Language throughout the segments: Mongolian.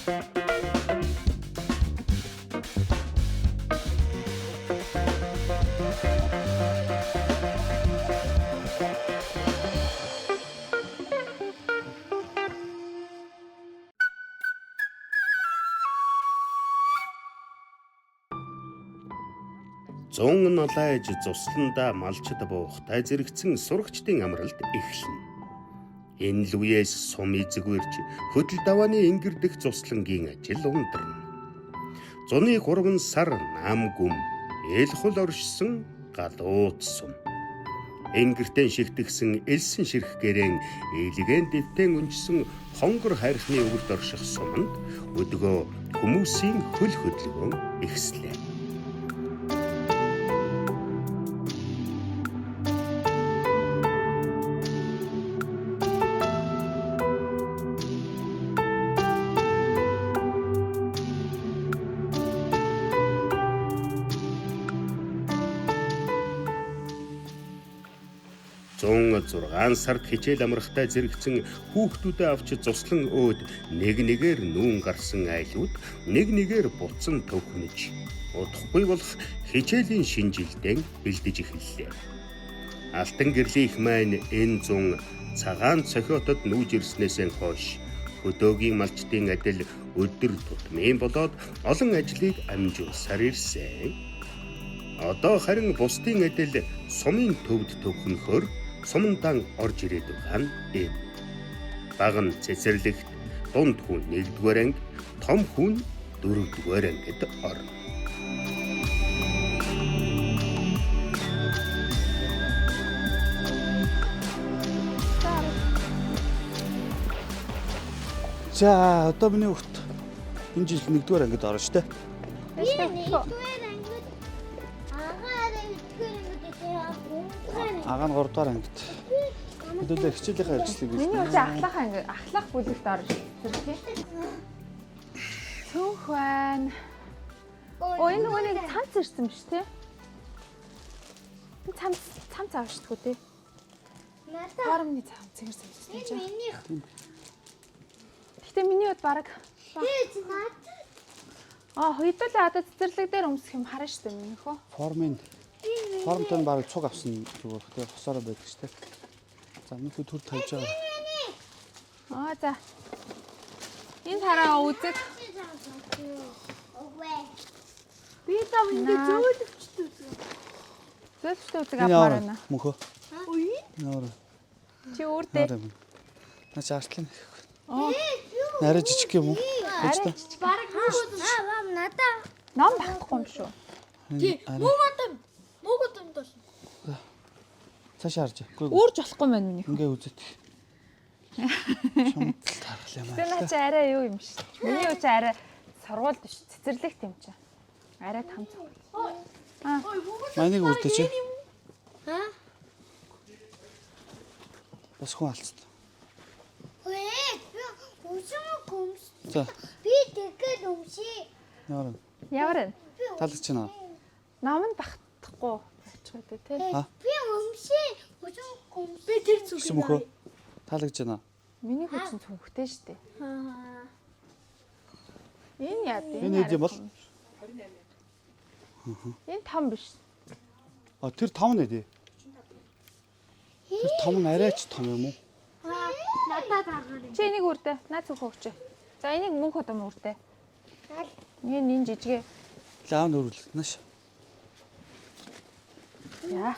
Зун налайж цусландаа малчд буухтай зэрэгцэн сурагчдын амралт эхэлнэ. Энэ л үеэс сум эзэгвэрч хөдөл давааны ингэрдэх цуслангийн ажил ундрна. Зуны 3 сар нам гүм ээлхул оршсон галууд сум. Ингэртэн шигтгсэн элсэн ширх гэрэн ээлгэн дэвтэн өнжсөн хонгор хайрхны өвөрт орших суманд өдгөө хүмүүсийн хөл хөдөлгөөн ихслээ. Зун 6 сард хичээл амрахтай зэрэгцэн хүүхдүүдээ авч цуслан өөд нэгээр нүүн гарсан айлууд нэгээр буцан төвхнөж удахгүй болох хичээлийн шинжилтээн бэлдэж эхэллээ. Алтан гэрлийн их маань энэ зун цагаан цохиотод нүүж ирснээс хойш хөдөөгийн малчдын адил өдөр тутмын болоод олон ажлыг амжуулсаар ирсэн. Одоо харин бусдын адил сумын төвд төвхнөхөөр сумандан орж ирээд байгаа нь энэ. Баг нь цэцэрлэгт дунд хүн 1-р анги, том хүн 4-р ангид орно. За одоо миний хүүхд энэ жил 1-р ангид орно шүү дээ. Агаа нь 3-р ангид. Хэдүүлээ хичээлийнхаа хэрэгслийг биз. Миний үгүй ахлах бүлэгт орж ирсэн. Цөөх байна. Энэ нүг цамц ирсэн биш үү? Энэ цамц авчихгүй дээ. Хоромны цамц ирсэн юм чинь. Гэхдээ миний хувьд баг хэдүүлээ одоо цэцэрлэг дээр өмсөх юм харна шүү дээ миний хөө. Формтой нь баг цуг авсан зүгээр тэгээ хосороо байдаг шүү дээ. За минь төр тавьж байгаа. За. Энэ хараа үзэг. Би тав ингэ зөөлөвчтэй үзэг. Зөөлөвчтэй үзэг авмаар байна. Мөнхөө. Нөр. Чи үрдээ. Наач артлын. Нарай жижиг юм уу? Арай жижиг. Бараг надаа. Ном байхгүй юм шүү. Муугод доош. Цааш харж. Үрж болохгүй мэн миний. Ингээ үзet. Чамд тархал юм аа. Тэр чи арай юу юм шүү. Миний үчи арай сургуульд биш. Цэцэрлэгт юм чи. Арай там цаг. Манайг үрдэ чи. Бас хүн алцсан. За. Би тэгээд өмший. Ямар вэ? Таалж чинь. Намд багтахгүй болчиход тий. Би өмший. Би тэр зүг. Таалж байна. Миний хүчин цүнхтэй шүү дээ. Энэ яа дээ? Энэ хэд юм бол? 28. Энэ том биш. Тэр том нэ дээ. Тэр том нь арайч том юм уу? Надад гаргана. Чи энийг үрдэ. Наад зүг хөвч. За энийг мөнх одом үрдэ. Энэ жижигэ. Лаав нүрлэнэш. Яа.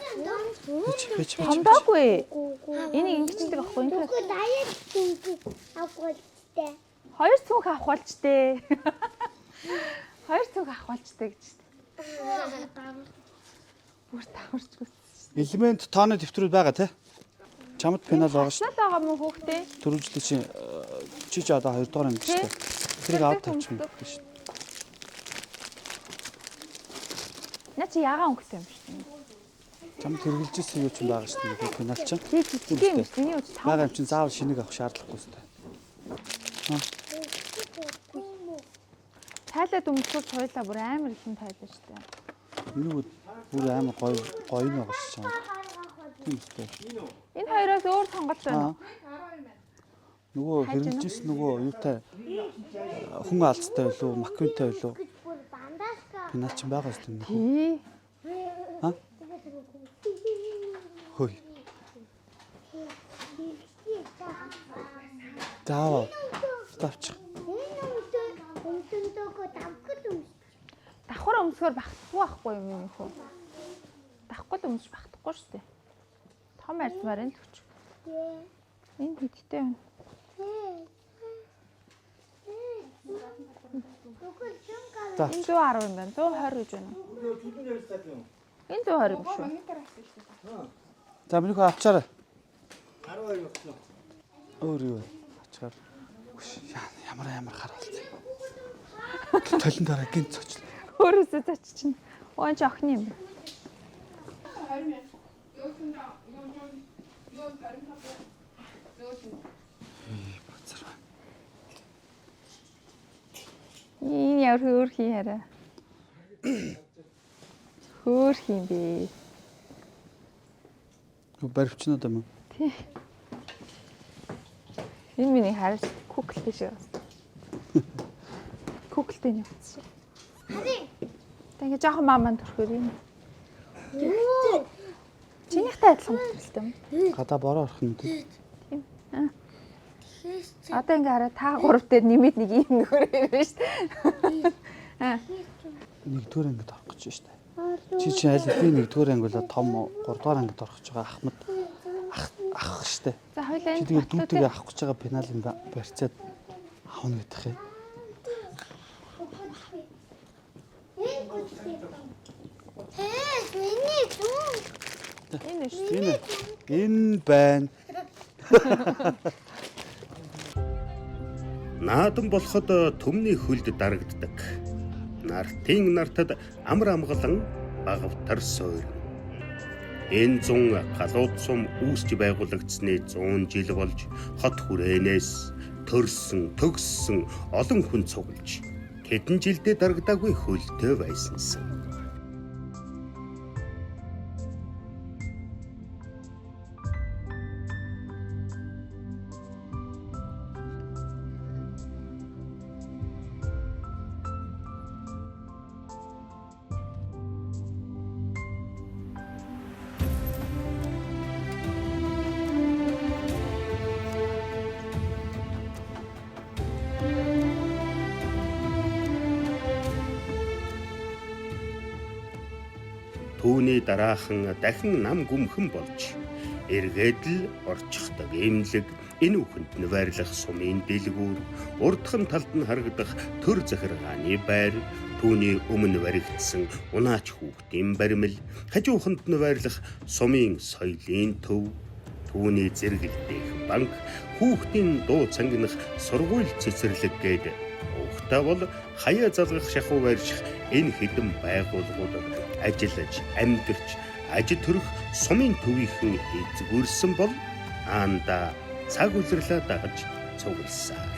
Бич. Хамбаагүй. Энийг ингэчдэг аахгүй энэ. Үгүй даяг зүг авах болжтэй. 2 цүнх авах болжтэй. 2 цүнх авах болжтэй гэж шүү дээ. Бүр таварчгүй. Элемент тооны дэвтрүүд байгаа тий. Чамд пенал байгаа шүү. Пенал байгаа мөн хүүхдээ. Төрөвжлөг чи одоо 2-р анги шүү дээ. Тэрийг аваад тавьчихна шүү. Наа чи ягаан өнгөтэй юм шүү. Чамд хэрэгжилжсэн юу ч юм байгаа шүү дээ. Пенал чинь. Тийм үү. Миний үуч тав. Байгаа юм чинь заавал шинийг авах шаардлагагүй шүү дээ. Тайлаад өмсгөл туйлаа бүр амар ихэн тайлаа шүү дээ. Миний бүр амар гоё нь байгаа шүү чам. Тийм үү. Энэ хоёроос өөр сонголт байна уу? Нөгөө хэрэгжилжсэн нөгөө юутай хүн алцтай байлуу, маккюнтэй байлуу. бүр бандааска. Пенал ч байгаа шүү дээ. Тий. Аа? Хөөе. Заавал. Ставч. Давхар өмсгөр багтахгүй байхгүй юм юм хөө. Давхгүй л өмсөж багтахгүй шүү дээ. Том арьсмаар энэ л хүч. Энэ хиттэй байна. За. Энэ 110 юм байна. 120 гэж байна. Энэ 120 юм шүү. За миний хөө авчаарай. 12 болчихлоо. Өөр юу вэ? Ачаар. Ямар хараалт. Толин дараа гинт цочлоо. Өөрөөсөө зоччихно. Ооч охин юм. Энэ яар хөөрхий хараа. Хөөрхий юм бэ. Баривчнаа даа мөн. Тий. Энэ миний харж куклтэй шиг байна. Куклтэй нь явцсан. Тэгээ жоохон маманд төрхөр юм. Чинийхтэй адилхан хөтөлтэй юм. Гадаа бороо орох юм тий. Одоо ингээ хараа та гурав дээр нэмээд нэг юм нөхөр ирвэ шүү дээ. Нэгдүгээр ангид орох гэж байна шүү дээ. Чи чинь аль би нэгдүгээр анги болоо том 3 дугаар ангид орох гэж байгаа Ахмад ах шүү дээ. За хоёлаа Чи тэгээд дүүтэйгээ авах гэж байгаа пеналын барьцаад авна гэдэг юм. энэ шүү. Энэ байна. Наадан болоход төмний хөлд дарагддаг. Нартын нартад амар амгалан багавтар сойр. Энэ зун галууд сум үүсч байгуулагдсны 100 жил болж хот хүрээнээс төрсөн, төгссөн олон хүн цуглаж хэдэн жилдээ дарагдаагүй хөлтэй байсансан. Түүний дараахан дахин нам гүмхэн болж эргээд л орчихдаг эмнэлэг энэ үхэнд нь байрлах сумын дэлгүүр урдхан талд нь харагдах төр захиргааны байр түүний өмнө баригдсан унаач хүүхдийн баримл хажууханд нь байрлах сумын соёлын төв түүний зэрэгэлдэх банк хүүхдийн дуу цангинах сургууль цэцэрлэг гээд уухтаа бол хаяа залгах шахуу барьчих энэ хэдэн байгууллагууд ажиллаж амьдарч аж төрөх сумын төвийнхэн эзгүүрсэн бол аанда цаг үлрлээ дагаж цугласаар.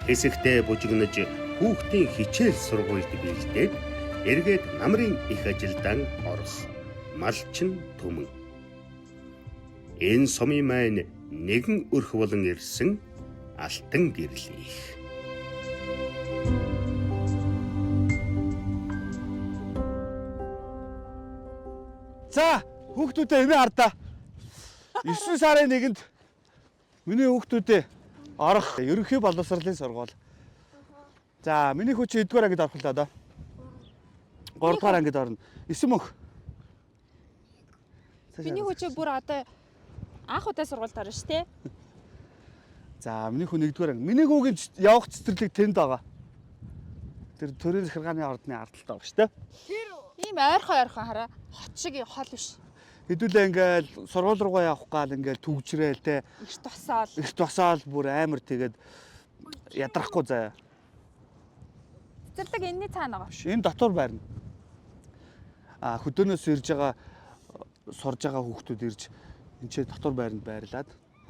Хэсэгтээ бужигнаж хүүхдийн хичээл сургуульд бэлдээд эргээд намрын их ажилдан орох малчин төмөн. Энэ сумын маань нэгэн өрх болон ирсэн алтан гэрлих. За, хүүхдүүдээ эмээ хардаа. 9 сарын 1-нд миний хүүхдүүдээ орох ерөнхий боловсролын сургууль. За, миний хүүч 1-р ангид орох л доо. 3-р ангид орно. 9 мөнх. Миний хүүчээ бүр одоо анх удаа сургуульд орно шүү дээ. За, миний хүү 1-р анги. Миний хүүгийн явах цэцэрлэг тэнд байгаа. Тэр төрийн захиргааны ордны ардталд байгаа шүү дээ. Ийм ойрхон хараа. Хот шиг хол биш. Хэдүүлээ ингээл сургууль руугаа явах гал ингээл түгжрээл те. Их тосоол бүр амар тэгээд ядрахгүй заяа. Цэцэрлэг энэний цаана байгаа. Энэ дотор байрна. Хөдөөнөөс ирж байгаа сурж байгаа хүүхдүүд ирж энэ ч дотор байранд байрлаад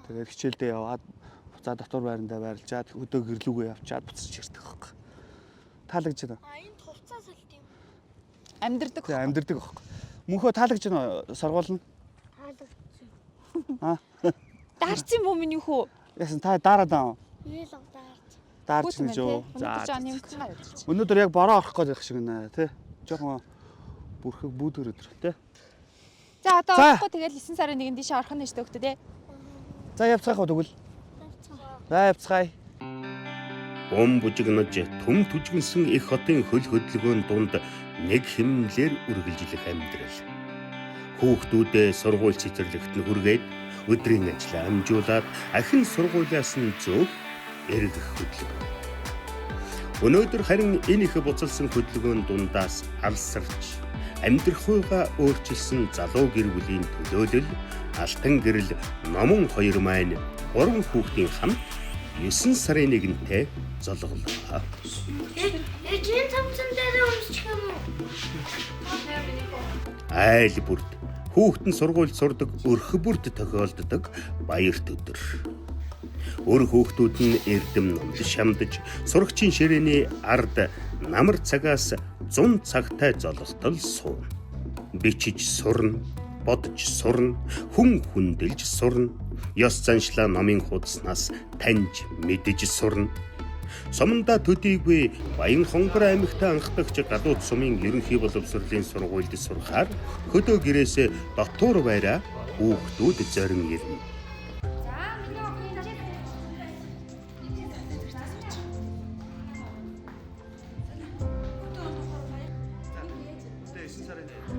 тэгээд хичээлдээ яваад буцаа дотор байрандаа байрлажаад өдөө гэрлүүгөө явчаад буцаж ирдэг байхгүй. Таалагдж байна. Энэ хувцас солт юм. Амьдэрдэг. Тэгээ амьдэрдэг байхгүй. Мөнхөө таалагдж байна сургууль нь. Таалагдсан. Даарч юм уу миний хүү? Яасан та дараад аа. Юу л даарч. Даарч гэж юу. За жоо нэмхэн гараад. Өнөөдөр яг бороо орох гэж байх шиг нэ тий. Жохон бүрхэг бүүдгэр өдөр тий. За одоо орохгүй тэгэл 9 сарын 1-нд тийш орох нь шүү дээ хөөтөө тий. За явцгаах уу тэгвэл. За явцгаая. Бом бужигнаж төм түжгэнсэн их хотын хөл хөдөлгөөний дунд нэг хэмнэлээр үргэлжлэх амьдрал. Хүүхдүүдээ сургууль цэцэрлэгт нь хүргээд өдрийн ажлаа амжуулаад ахин сургуулиас нь зөөх эргэх хөдөлгөөн. Өнөөдөр харин энэ их буцалсан хөдөлгөөний дундаас алсарч амьдрах хуйгаа өөрчилсөн залуу гэр бүлийн төлөөлөл алтан гэрэл номон хоёр маань 3 хүүхдийн хамт 9 сарын 1-нд золголоо. Эцэг цамцан дээр өмсчих юм уу? Айл бүрд хүүхдэн сургуульд сурдаг өрх бүрд тохиолддог баярт өдөр. Өр хүүхдүүд нь эрдэм номд шамдаж сурагчийн ширээний ард намар цагаас 100 цагтай золготол суун. Бичиж сурна, бодож сурна, хүн хүндэлж сурна. Ёс заншлаа номын хуудаснаас таньж мэдэж сурна. Суманда төдийгүй Баян хонгор аймагтаа анхдагч гадууд сумын ерөнхий боловсролын сургуульд сурахаар хөдөө гэрээсээ дотуур байраа хүүхдүүд зорин ирнэ.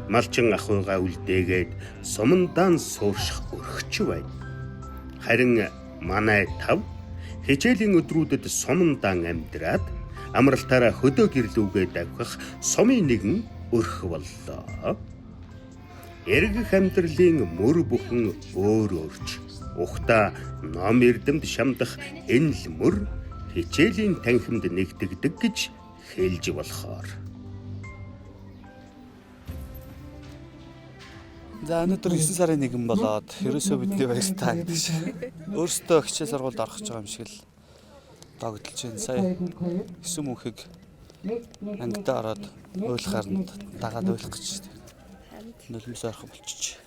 Малчин ахуйгаа үлдээгээд сумандаа суурших өрхч байна. Харин манай 5 хичээлийн өдрүүдэд сумандаан амьдраад амралтаараа хөдөө гэрлүүгээ давхих сумын нэгэн өрх боллоо. Эргэх амьдралын мөр бүхэн өөр өөрч. Ухта ном эрдэмд шамдах энэ л мөр хичээлийн танхимд нэгдэгдэг гэж хэлж болохоор. За өнөөдөр 9 сарын 1 болоод ерөөсөө бидний баяртай гэдэг шиг. Өөрөөсөө хичээл сургуульд орох гэж байгаа юм шиг л догдолж байна. Сая 9 мөнхийг ангидаа ороод уйлахаар нь дагаад уйлах гэж байна. Нулимс орох болчих.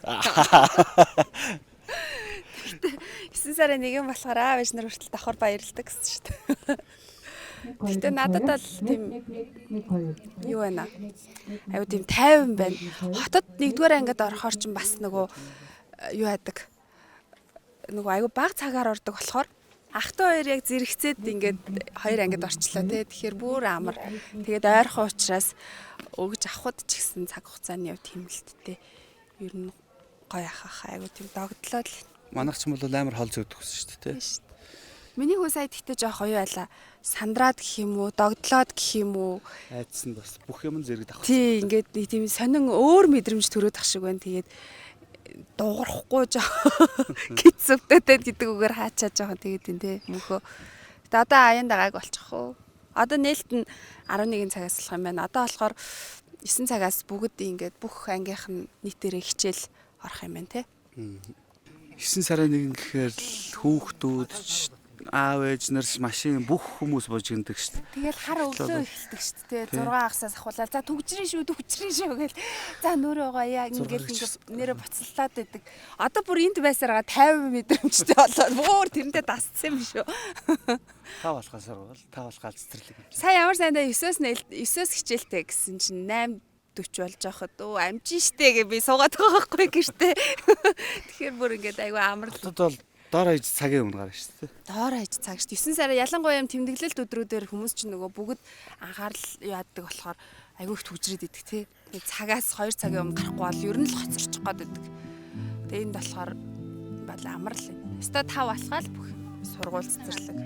9 сарын 1 болохоор аав ээж нар хүртэл давхар баярлдаг гэсэн шүү дээ. Гэтэ надад л тийм юу байна. Аюу тийм тайван байна. Хотод 1-р ангид орохоор ч бас нөгөө юу яадаг. Нөгөө аюу бага цагаар ордог болохоор ах トゥ хоёр яг зэрэгцээд ингээд 2 ангид орчлоо тий. Тэгэхээр бүр амар. Тэгээд ойрхон учраас өгж авахд ч гэсэн цаг хугацааны яв тэмэлттэй. Ер нь гоё ахах аюу тийм догдлоо л. Манайх ч юм бол амар хол зөөдөг гэсэн шүү дээ тий. Миний хүү сая тэгтээ жоох оюу байла. Сандраад гэх юм уу, догдлоод гэх юм уу. Айдсан бас бүх юм зэрэг давах. Тий, ингээд тийм сонин өөр мэдрэмж төрөөд ах шиг байна. Тэгээд дуугарахгүй жоох гитсөвдөд гэдэг үгээр хаачаа жоохон тэгээд тийм тий мөнхөө. Тэгээд одоо аян дагааг болчих уу. Одоо нээлт нь 11 цагаас болох юм байна. Одоо болохоор 9 цагаас бүгд ингээд бүх ангийнх нь нийтээрээ хичээл орох юм байна тий. 9 сарын 1 гэхээр хүүхдүүд аав ээж нар машин бүх хүмүүс бужигнадаг шүү дээ. Тэгэл хар өглөө эхэлдэг шүү дээ. 6 агсаас ахуулаад за төгжрийн шүү гэл. За нөрөө гоёа ингээд нэрэ буцаллаад байдаг. Одоо бүр энд байсараа 50 мэдрэмжтэй болоод бүр тэрэндээ дасцсан юм шүү. Та болохоо сурвал, та болохоо цэцэрлэг юм. Сая ямар сайндаа 9-өөс хичээлтэй гэсэн чинь 8:40 болж байхад амжин штэ гэ би суугаад байгаа байхгүй гэртээ. Тэгэхээр бүр ингээд айгүй амарлаа. Одоо бол доор хаяж цагийн өмнө гарна шүү дээ. Доор хаяж цаг шүү. 9 сарын ялангуяа юм тэмдэглэлт өдрүүдээр хүмүүс чинь нөгөө бүгд анхаарал яадаг болохоор айгүй их төгжрээд идэг тий. Тэгээ цагаас 2 цагийн өмнө гарахгүй бол ер нь л хоцорчих гээд идэг. Тэгээ энд болохоор бол амрал юм. Өстой 5 болохоо л бүх сургууль цэцэрлэг.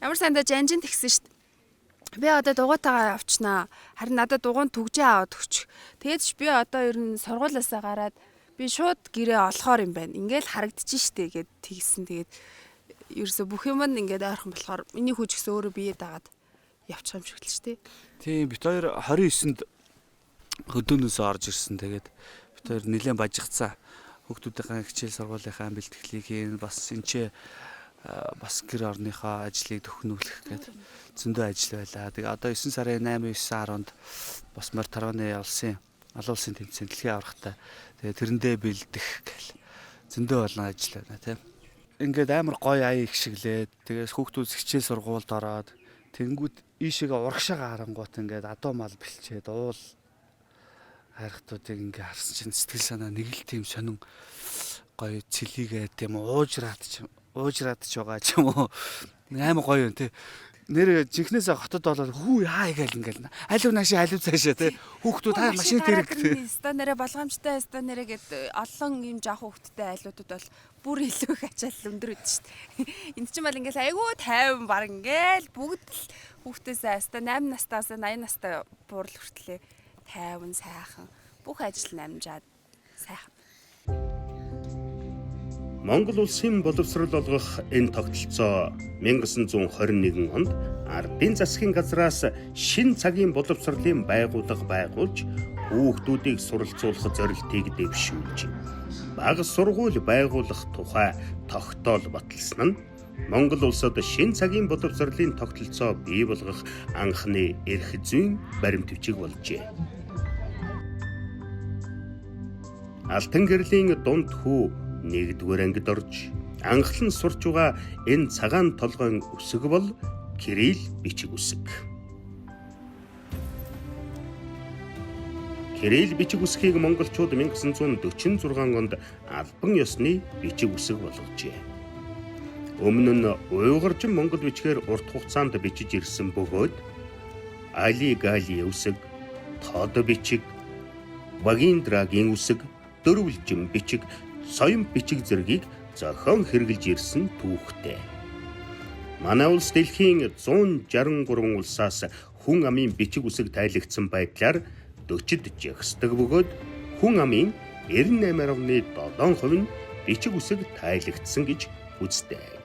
Ямар сайндаа жанжин тэгсэн шүү. Би одоо дугаатайгаа явчнаа. Харин надад дугуун төгжээ аваад өгч. Тэгээд ч би одоо ер нь сургуулиасаа гараад би шууд гэрээ олохоор юм байна. Ингээл харагдчих штэ гэд тэгсэн. Тэгээд ерөөсө бүх юм нь ингээд ойрхон болохоор миний хүүч гэсэн өөрөө бие дагаад явчих юм шиг л штэ. Тийм бит хоёр 29-нд хөдөөнөөс орж ирсэн. Тэгээд бит хоёр нэлээд бажигцсан. Хүүхдүүдийн хичээл сургуулийнхаа бэлтгэлийг хийн бас энэ бас гэр орныхоо ажлыг төхнүүлэх гэдэг зөндөө ажил байлаа. Тэгээ одоо 9 сарын 8, 9, 10-нд бас Мортороны улсын олон улсын тэмцээн дэлхийн аврагтай. Тэгээ тэрэндээ бэлдэх гэл зөндөө олон ажил байна тийм. ингээд амар гоё ая их шиглээд тэгээс хүүхдүүд хичээл сургуульд ороод тэнгүүд ийшээгээ урагшаага харангуут ингээд адуу мал бэлчээд уул хайрхтуудыг ингээд харсан чинь сэтгэл санаа нэг л тийм сонин гоё цэлийгээ тийм уужраад ч байгаа ч юм уу амар гоё юм те нэр жинхнээсээ хотод болоод хүү яа гээл ингээл алив наашаа алив цаашаа те хүүхдүүд хаа машин тэрэг стандараа болгоомжтой стандараа гэд олон юм жоох хүүхдтэй айлуудад бол бүр илүү их ачаал өндөр өгдөө шүү дээ. Энд чинь бол ингээл айгүй тайван баг ингээл бүгд л хүүхдээсээ аста 8 настаас 80 настай буурал хүртлээ тайван сайхан бүх ажил намжаад сайхан. Монгол улсын боловсрол олгох энэ тогтолцоо 1921 онд Ардын засгийн газраас шин цагийн боловсролын байгууллага байгуулж хүүхдүүдийг суралцуулах зорилтыг дэвшүүлж бага сургууль байгуулах тухай тогтоол баталсан нь Монгол улсад шин цагийн боловсролын тогтолцоо бий болгох анхны эрх зүйн баримт бичиг болжээ. Алтан гэрлийн дунд хүү 1-р ангид орж анхлан сурч байгаа энэ цагаан толгойн үсэг бол Кирилл бичиг үсэг. Кирилл бичиг үсгийг монголчууд 1946 онд албан ёсны бичиг үсэг болгожээ. Өмнө нь уйгуржин монгол бичгээр урт хугацаанд бичиж ирсэн бөгөөд Али Гали үсэг, Тод бичиг, Багийн драгийн үсэг, Дөрвөлжин бичиг, Соён бичиг зэргийг зохион хэрэгжилж ирсэн түүхтэй. Манай улс дэлхийн 163 улсаас хүн амын бичиг үсэг тайлагдсан байдлаар 40-д жагсдаг бөгөөд хүн амын 98.7% нь бичиг үсэг тайлагдсан гэж үздэг.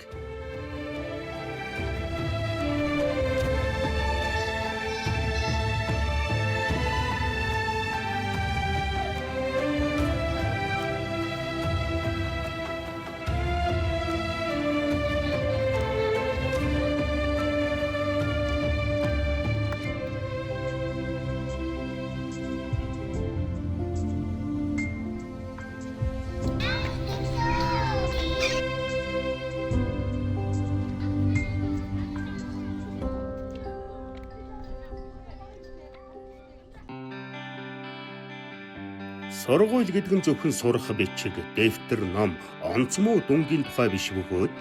Сургууль гэдэг нь зөвхөн сурах бичиг, дэвтэр, ном, онцмоо дүнгийн тухай биш бөгөөд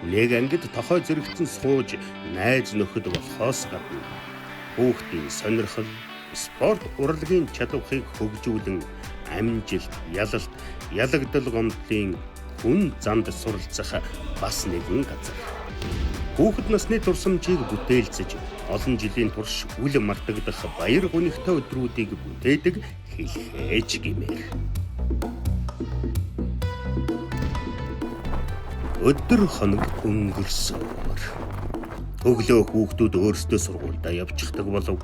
нэг ангид тохой зэрэгцэн сууж найз нөхөд болохоос гадна хүүхдийн сонирхол, спорт урлагийн чадварыг хөгжүүлэн амжилт, ялалт, ялагдал гомдлын хүн занд суралцах бас нэгэн газар. Хүүхэд насны дурсамжийг бүтээлцэж олон жилийн турш үл мартагдах баяр гунигтай өдрүүдийг бүтээдэг хэлхээж гэмээр. Өдөр хоног өнгөрсөөр өглөө хүүхдүүд өөрсдөө сургуульдаа явчихдаг болов.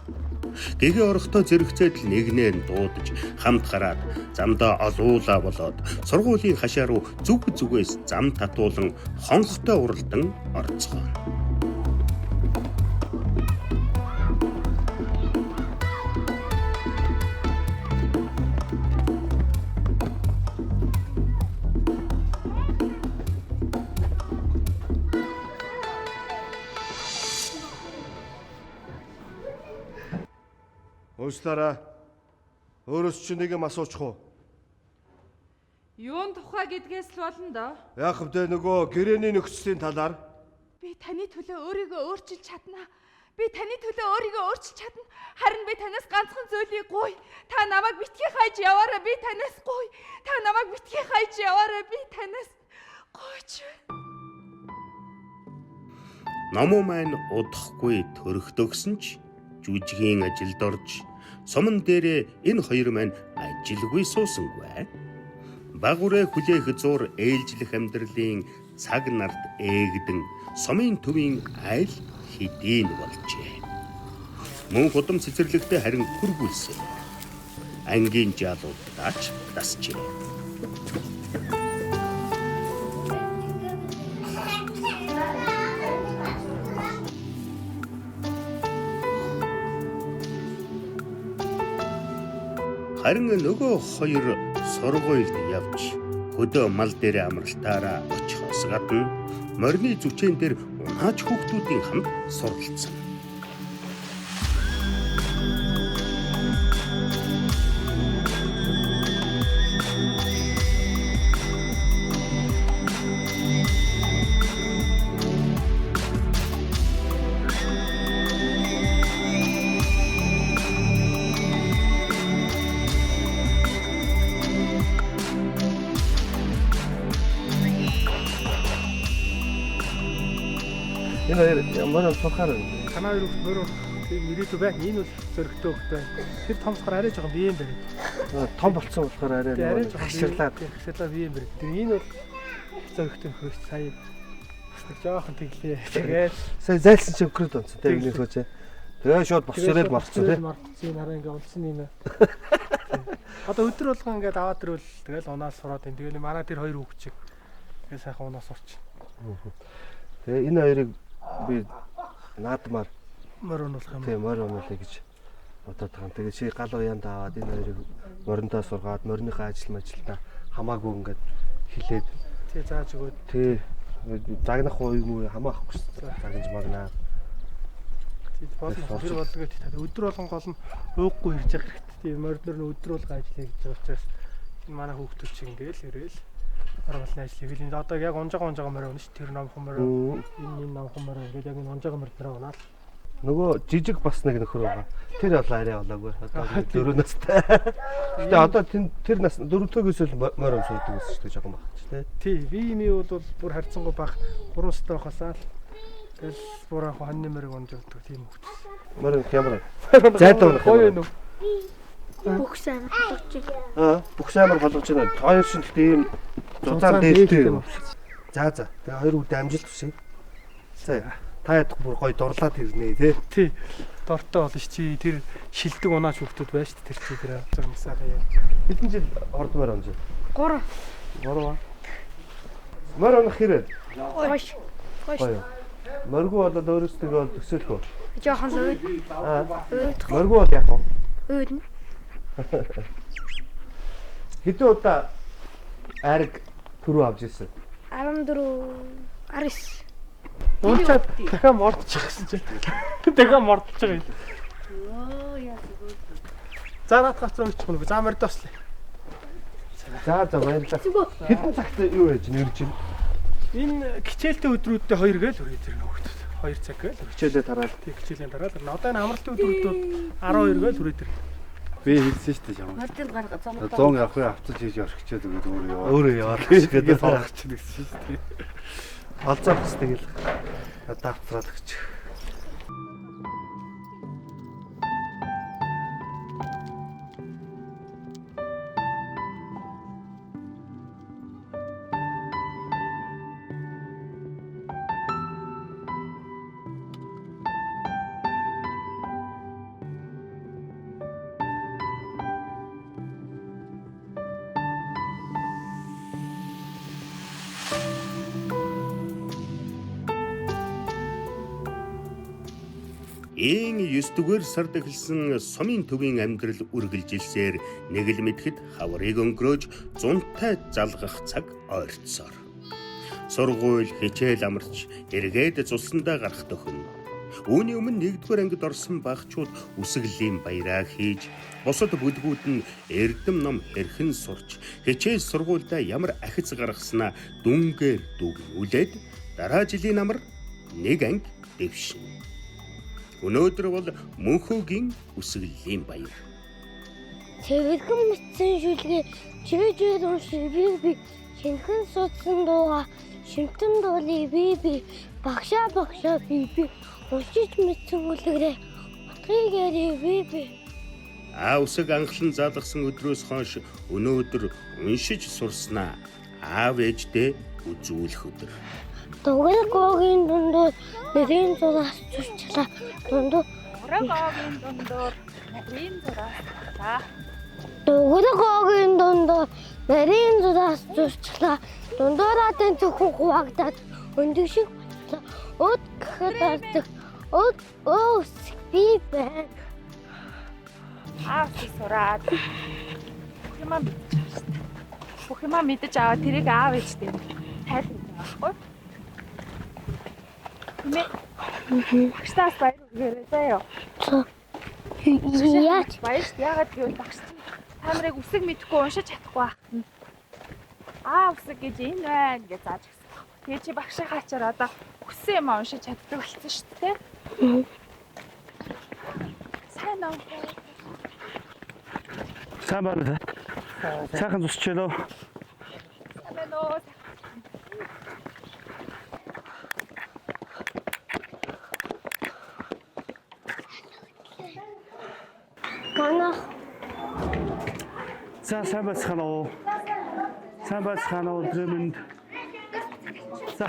Гэгээ орохдоо зэрэгцээд л нэгнээ дуудаж хамт гараад замдаа олуулаа болоод сургуулийн хашаа руу зүгээс зам татуулан хонготой уралдан орцгоо. Уучлаарай. Өөрөөс чи нэг юм асуучих уу? Юун тухай гэдгээс л болно доо. Яах вэ нөгөө гэрээний нөхцөлийн талаар? Би таны төлөө өөрийгөө өөрчилж чадна. Би таны төлөө өөрийгөө өөрчилж чадна. Харин би танаас ганцхан зүйлийг гуй. Та намайг битгий хайж яваарай. Би танаас гуй. Та намайг битгий хайж яваарай. Би танаас гуйч. Намуу маань удахгүй төрөгдөгсөн ч жүжигийн ажилд орж суман дээрээ энэ хоёр маань ажилгүй суусангүй. Багураа хүлээх зур ээлжлэх амьдралын цаг нарт ээгдэн сумын төвийн айл хэдийн болжээ. Мөн худам цэцэрлэгтэй харин хүргүүлсэн. Ангийн жаалуудаач дасжээ. Харин нөгөө хоёр сургуульд явж хөдөө мал дээр амралтаараа очихоос сурахаас гадна морины зүчээн дээр унаач хүүхдүүдийн хамт суралцсан. Энэ ямар цохоор Танаа юу өөрөө тийм ирээдүй байна. Энэ бол зөрөгтэй хөхтэй. Тэр том болохоор арай жоохон биеэм барь. том болцсон болохоор арай хаширлаад биеэм барь. Тэр энэ бол зөрөгтэй хөхөс сая нэг жоохон тэглээ. Тэгээд сая зайлсан чи өкрөд онцсон тийм нэг хөөч. Тэгээ шууд босроод марцсан тийм. Марцсан хараа ингээ олсон юм аа. Одоо өдөр болгоо ингээд аваад ирвэл тэгэл унаас сураад энэ. Тэгэл манай тэр хоёр хүүхчиг. Тэгээ сайхан унаас сурч. Тэгээ энэ хоёрыг би наадмаар морь унуулах юм. Тийм морь унуулъя гэж бодоод байгаа. Тэгээ чи гал уяанд аваад энэ хоёрыг мориндоо сургаад мориныхаа ажилтнаа хамаагүй ингээд хилээд тий зааж өгөөд тий загнах уу юм уу хамаахгүй загнаж магнаа. тий болно. Тэр болгоо тий өдөр болгон гол нь ууггүй ирж явах хэрэгтэй. Тийм морьноор нь өдөр болгоо ажиллая гэж байгаа учраас энэ манай хүүхдүүд чинь ингээл ирээл оролцсон ажлыг л энэ одоо яг унжаага морь унш тэр номхон морь энэ номхон морь ингээд яг энэ унжаага морьноо унаад нөгөө жижиг бас нэг нөхөр байгаа. Тэр бол арай болоогүй. Одоо 4 настай. Гэтэ одоо тэр нас 4-өөс л морь уншуулдаг гэсэн чинь жоохон багч тий. Тий, би бол бүр харьцангуй баг 3 настай байхасаа л тэгэл бүр яг хоньны морийг унжуулдаг тийм хөвч. Морь ямар зайдаа унах юм. Бүх сайн болгож. Бүх саймар болгож байна. Хоёр шин гэхдээ ийм зузаан дээлтэй юм. За. Тэгээ хоёр үдэ амжилт хүсье. За. Та ядах бүр гоё дурлаад ирнэ тий. Тий. Дортой болно ш чи тэр шилдэг унаач хүүхдүүд байж тэр чи тэр цагнасаа яа. Хэдэн жил ордмоор онж. 3. 3. Морь унах хэрэг. Гош. Морьгүй болоод өөрөөсөө бол төсөөлөх үү? Жохон л үүд. Морьгүй бол яах вэ? Үүднэ. Хэдэн удаа ариг түрүү авч ирсэн? 14 19. Уучаад дахиад мордчих гэсэн чи. Дахиад мордчих юм. За наадах цаа өгчих нүг. За мордослаа. За баярлалаа. Хэдэн цагт юу яаж нэрж байна? Энэ хичээлтэй өдрүүддээ 2 гээл үрээд ирнэ хүүхдүүд. 2 цаг гээл. Хичээлээ дараад. Тэг хичээлийн дараа л. Одоо энэ амралтын өдрүүдүүд 12 гээл үрээд ирнэ. Би хэлсэн шүү дээ ямар. 100 явах уу авцаж хийж орхичээд өгөөд өөрөө яваа. Өөрөө яваад тэгээд орхич гэсэн шүү дээ. олзоох хэвчээ тэгэл давцраад өгч. Ийн 9-р сард эхэлсэн сумын төвийн амьдрал үргэлжилсээр нэг л мэдэхэд хаврыг өнгөрөөж зунтай залгах цаг ойртсоор. Сургууль, хичээл амарч эргээд цусландаа гарах төхөн. Үүний өмнө 1-р ангид орсон багчууд үсгэллийн баяраа хийж, бусад бүлгүүд нь эрдэм ном хэрхэн сурч, хичээл сургуульдаа ямар ахиц гаргаснаа дүнгээр дүгнүүлээд дараа жилийн амар нэг анги дэвшин. Өнөөдөр бол мөнхөгийн үсгэллийн баяр. Цэвэрхэн мэдсэн шүлгээ чивэж уншин би шинхэн судсан дууга шимтэн дуули би багшаа би уншиж мэдсэн үлгэрээ утгыг би Үсэг анхлан заалгасан өдрөөс хойш өнөөдөр уншиж сурснаа аав ээждээ үзүүлэх өдөр. Дуграгогийн дундуур нэрийн зураас зурчлаа. Дуграгогийн дундуур нэрийн зураас зурчлаа. Дуграгогийн дундуур нэрийн зураас зурчлаа. Дундуураа тэнцэх хуваагдаад өндөг шиг боллоо. Өд гэхэд ардаг. Өс би байна. Аав сураад. Бүх юмаа мэдэж аваад тэрийг аав ээжтэй тайлбар. байхгүй. Нэ. Багштаас баяр хүргээрэй заяа. Яач? Баяр яагаад гэвэл багш та нарыг үсэг мэдэхгүй уншиж чадахгүй байх. Үсэг гэж энэ байна гэж зааж өгсөн. Тэгээ чи багшийн хаачаар одоо хүссэн юм уншиж чаддаг болсон шүү дээ. Сайн аа. Сайн байна. Сайхан зусч байна уу? Аминоо. Манах. Сайн байцгаана уу? Сайн байцгаана уу Дрэмэнд? За.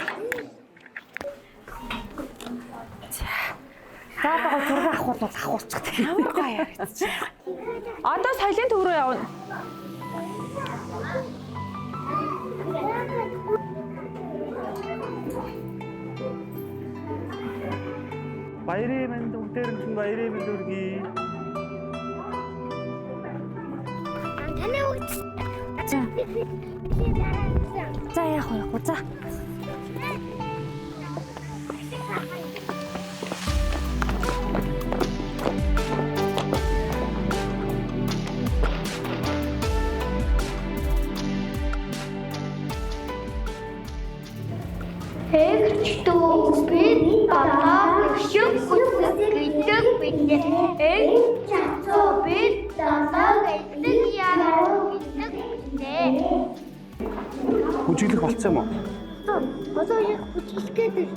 Таатайгаа зураг авах бол авахчих. Ямар гоё яригдчих. Одоо соёлын төв рүү явна. Баярын мэнд бүгдээрээ баярын мэнд хүргэе. Таны үгч. За яах вэ? За. Эгчтүү бид талаа шиг хүсэж гэдэг бид эгч чацоо бид талаа гэдэг яараа гэдэг нэ. Бүжиглэх болцсон юм уу? Одоо яг бүжиглэхэд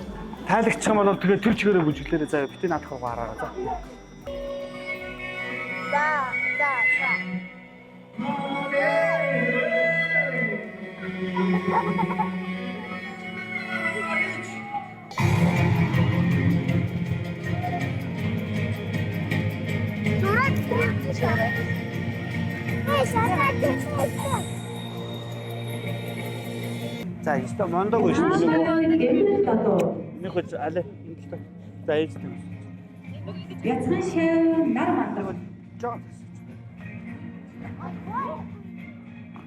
Тайлагчих юм бол тэгээ тэр чигээрээ бүжиглээрэй заяа. Битээ наадах руу гараа за. За. За, яста мондог биш үү? Нэг хүч аль энэ л за ээж тийм. Язган шив нар мандаг. Жоо.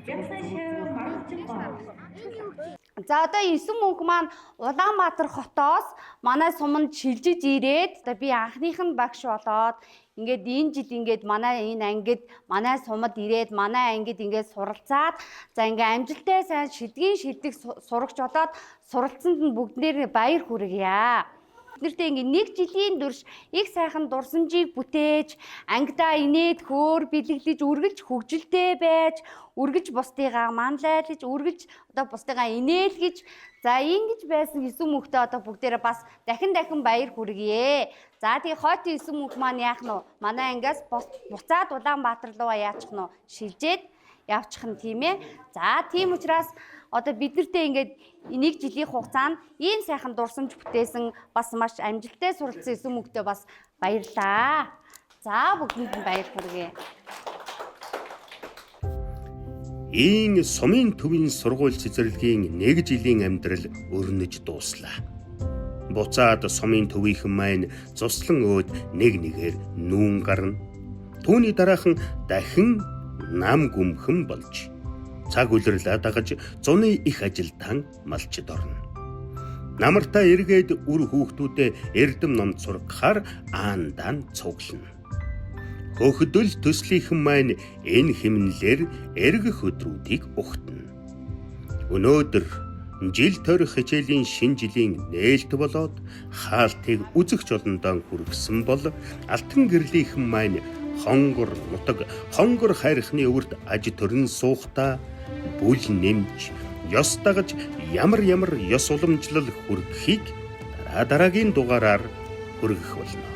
Язган шив маргачин баа. За одоо 9 мөнх маань Улаанбаатар хотоос манай суманд шилжиж ирээд одоо би анхных нь багш болоод ингээд энэ жил ингээд манай энэ ангид манай сумад ирээд манай ангид ингээд суралцаад за ингээд амжилттай сайн шилдэг сурагч болоод суралцсанд нь бүгднээр баяр хүргье. Нэртэй ингээд нэг жилийн турш их сайхан дурсамжийг бүтээж ангидаа инээд хөөр бэлэглэж үргэлж хөгжилтэй байж үргэлж бусдыгаа манлайлж үргэлж одоо бусдыгаа инээлгэж за ингэж байсан 9 мөнхтэй одоо бүгдээрээ бас дахин баяр хүргье. За тэгээ хойтой 9 мөнх маань яах нь вэ? Манай ангиас буцаад Улаанбаатар руу яачих нь вэ? Шилжээд явчих нь тийм ээ. За тийм учраас одоо бид нартэй ингээд нэг жилийн хугацаанд ийм сайхан дурсамж бүтээсэн бас маш амжилттай суралцсан 9 мөнхтэй бас баярлаа. За бүгдэнд нь баяр хүргэе. Ийн сумын төвийн сургууль цэцэрлэгийн 1 жилийн амьдрал өрнөж дууслаа. Буцаад сумын төвийнхэн маань цуслан өөд нэгээр нүүн гарна. Түүний дараахан дахин нам гүмхэн болж цаг үлрэлээ дагаж зуны их ажилтан малчид орно. Намартаа эргээд үр хүүхдүүдэд эрдэм номд сургахаар аандаан цуглана. Хөхдөл төслийнхэн маань энэ хэмнэлээр эргэх өдрүүдийг ухтана. Өнөөдөр жил тойрох хичээлийн шинэ жилийн нээлт болоод хаалтыг үзэгч олондоо хүргэсэн бол алтан гэрлийнхэн маань хонгор нутаг хонгор хайрхны өвөрт аж төрн суухта бүл нэмж ёс дагаж ямар ёс уламжлал хүргэхийг дараагийн дугаараар хүргэх болно.